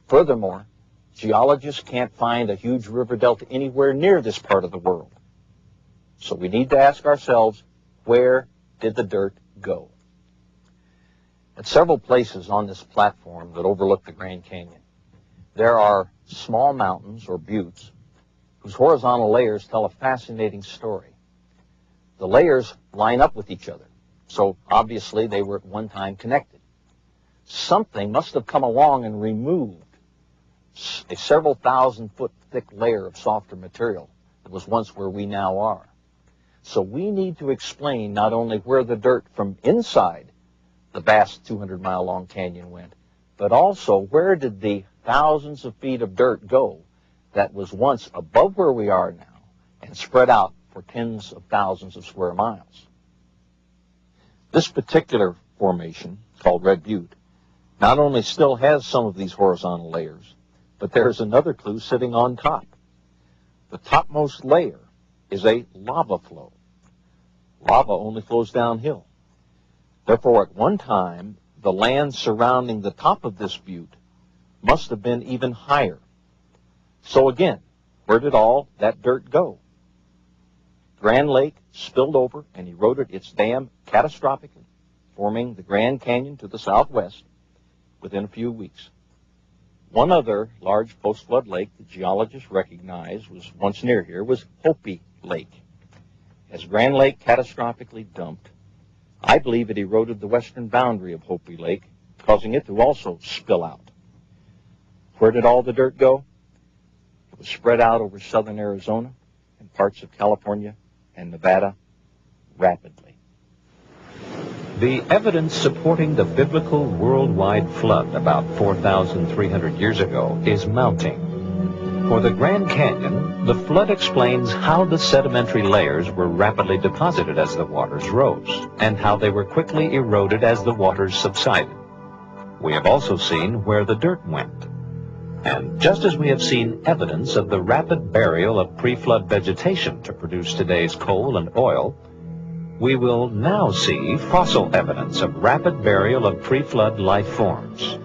Furthermore, geologists can't find a huge river delta anywhere near this part of the world. So we need to ask ourselves, where did the dirt go? At several places on this platform that overlook the Grand Canyon, there are small mountains or buttes whose horizontal layers tell a fascinating story. The layers line up with each other, so obviously they were at one time connected. Something must have come along and removed a several thousand foot thick layer of softer material that was once where we now are. So we need to explain not only where the dirt from inside the vast 200-mile long canyon went, but also where did the thousands of feet of dirt go that was once above where we are now and spread out for tens of thousands of square miles. This particular formation, called Red Butte, not only still has some of these horizontal layers, but there's another clue sitting on top. The topmost layer is a lava flow. Lava only flows downhill. Therefore, at one time, the land surrounding the top of this butte must have been even higher. So again, where did all that dirt go? Grand Lake spilled over and eroded its dam catastrophically, forming the Grand Canyon to the southwest within a few weeks. One other large post-flood lake that geologists recognize was once near here was Hopi Lake. As Grand Lake catastrophically dumped, I believe it eroded the western boundary of Hopi Lake, causing it to also spill out. Where did all the dirt go? It was spread out over southern Arizona and parts of California and Nevada rapidly. The evidence supporting the biblical worldwide flood about 4,300 years ago is mounting. For the Grand Canyon, the flood explains how the sedimentary layers were rapidly deposited as the waters rose, and how they were quickly eroded as the waters subsided. We have also seen where the dirt went. And just as we have seen evidence of the rapid burial of pre-flood vegetation to produce today's coal and oil, we will now see fossil evidence of rapid burial of pre-flood life forms.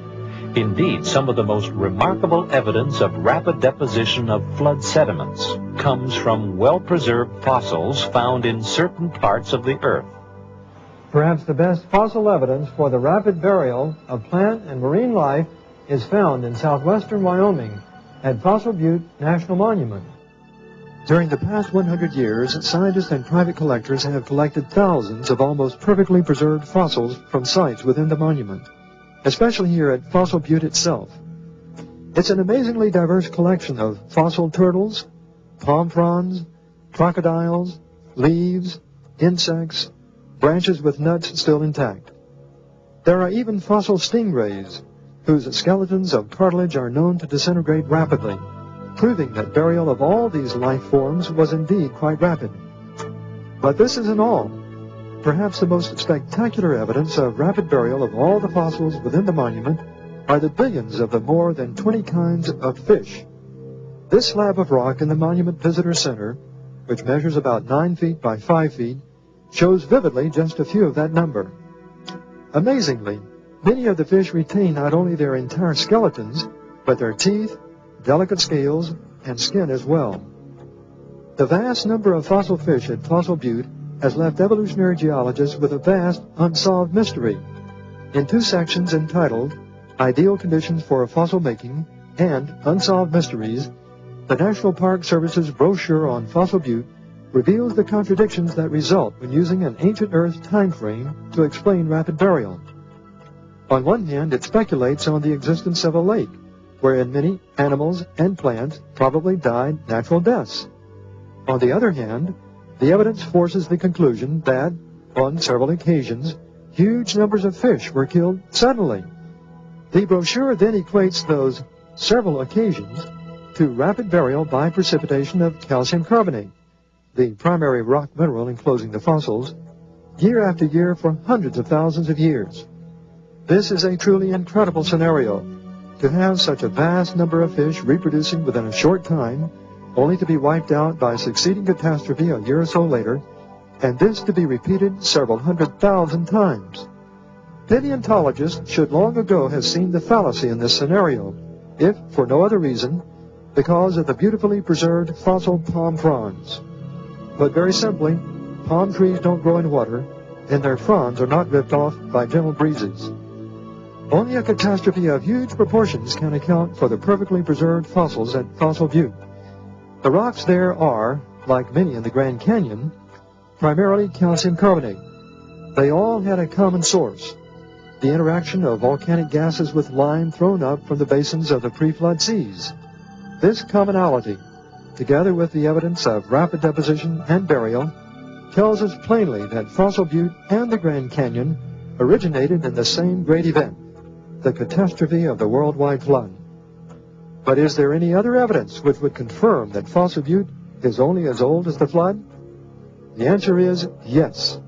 Indeed, some of the most remarkable evidence of rapid deposition of flood sediments comes from well-preserved fossils found in certain parts of the earth. Perhaps the best fossil evidence for the rapid burial of plant and marine life is found in southwestern Wyoming at Fossil Butte National Monument. During the past 100 years, scientists and private collectors have collected thousands of almost perfectly preserved fossils from sites within the monument, especially here at Fossil Butte itself. It's an amazingly diverse collection of fossil turtles, palm fronds, crocodiles, leaves, insects, branches with nuts still intact. There are even fossil stingrays, whose skeletons of cartilage are known to disintegrate rapidly, proving that burial of all these life forms was indeed quite rapid. But this isn't all. Perhaps the most spectacular evidence of rapid burial of all the fossils within the monument are the billions of the more than 20 kinds of fish. This slab of rock in the Monument Visitor Center, which measures about 9 feet by 5 feet, shows vividly just a few of that number. Amazingly, many of the fish retain not only their entire skeletons, but their teeth, delicate scales, and skin as well. The vast number of fossil fish at Fossil Butte has left evolutionary geologists with a vast unsolved mystery. In two sections entitled Ideal Conditions for Fossil Making and Unsolved Mysteries, the National Park Service's brochure on Fossil Butte reveals the contradictions that result when using an ancient Earth time frame to explain rapid burial. On one hand, it speculates on the existence of a lake, wherein many animals and plants probably died natural deaths. On the other hand, the evidence forces the conclusion that, on several occasions, huge numbers of fish were killed suddenly. The brochure then equates those several occasions to rapid burial by precipitation of calcium carbonate, the primary rock mineral enclosing the fossils, year after year for hundreds of thousands of years. This is a truly incredible scenario, to have such a vast number of fish reproducing within a short time, only to be wiped out by a succeeding catastrophe a year or so later, and this to be repeated several 100,000 times. Paleontologists should long ago have seen the fallacy in this scenario, if for no other reason, because of the beautifully preserved fossil palm fronds. But very simply, palm trees don't grow in water, and their fronds are not ripped off by gentle breezes. Only a catastrophe of huge proportions can account for the perfectly preserved fossils at Fossil Butte. The rocks there are, like many in the Grand Canyon, primarily calcium carbonate. They all had a common source: the interaction of volcanic gases with lime thrown up from the basins of the pre-flood seas. This commonality, together with the evidence of rapid deposition and burial, tells us plainly that Fossil Butte and the Grand Canyon originated in the same great event, the catastrophe of the worldwide flood. But is there any other evidence which would confirm that Fossil Butte is only as old as the flood? The answer is yes.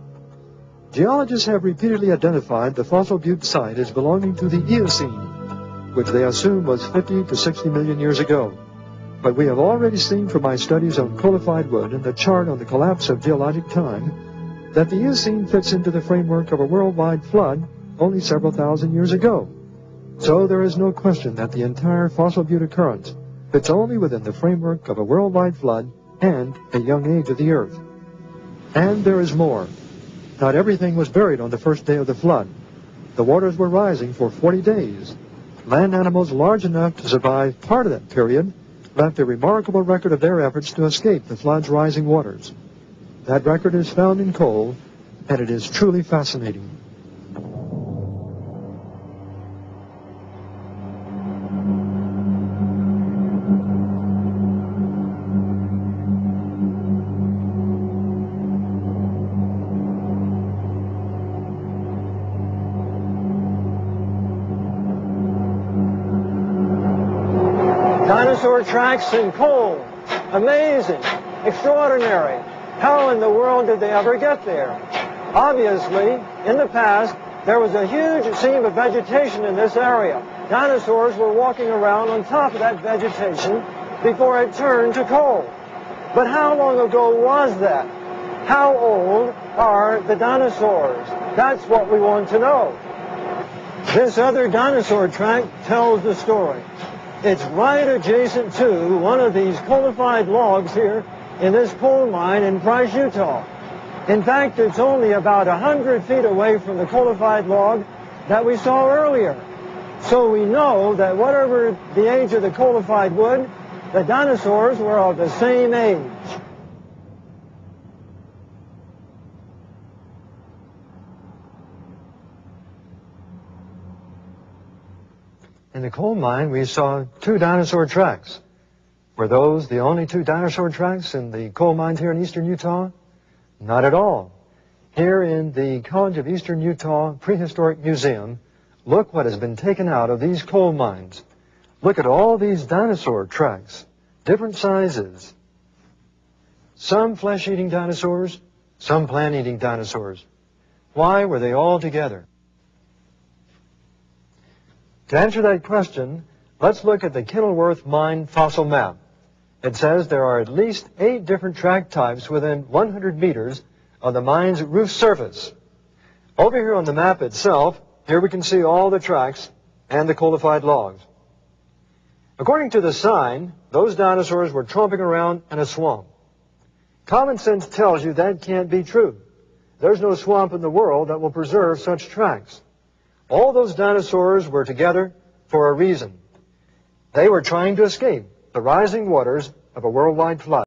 Geologists have repeatedly identified the Fossil Butte site as belonging to the Eocene, which they assume was 50 to 60 million years ago. But we have already seen from my studies on coalified wood and the chart on the collapse of geologic time that the Eocene fits into the framework of a worldwide flood only several thousand years ago. So there is no question that the entire Fossil Butte occurrence fits only within the framework of a worldwide flood and a young age of the Earth. And there is more. Not everything was buried on the first day of the flood. The waters were rising for 40 days. Land animals large enough to survive part of that period left a remarkable record of their efforts to escape the flood's rising waters. That record is found in coal, and it is truly fascinating. Dinosaur tracks in coal. Amazing. Extraordinary. How in the world did they ever get there? Obviously, in the past, there was a huge seam of vegetation in this area. Dinosaurs were walking around on top of that vegetation before it turned to coal. But how long ago was that? How old are the dinosaurs? That's what we want to know. This other dinosaur track tells the story. It's right adjacent to one of these coalified logs here in this coal mine in Price, Utah. In fact, it's only about 100 feet away from the coalified log that we saw earlier. So we know that whatever the age of the coalified wood, the dinosaurs were of the same age. In the coal mine, we saw 2 dinosaur tracks. Were those the only 2 dinosaur tracks in the coal mines here in eastern Utah? Not at all. Here in the College of Eastern Utah Prehistoric Museum, look what has been taken out of these coal mines. Look at all these dinosaur tracks, different sizes. Some flesh-eating dinosaurs, some plant-eating dinosaurs. Why were they all together? To answer that question, let's look at the Kenilworth Mine fossil map. It says there are at least 8 different track types within 100 meters of the mine's roof surface. Over here on the map itself, here we can see all the tracks and the coalified logs. According to the sign, those dinosaurs were tromping around in a swamp. Common sense tells you that can't be true. There's no swamp in the world that will preserve such tracks. All those dinosaurs were together for a reason. They were trying to escape the rising waters of a worldwide flood.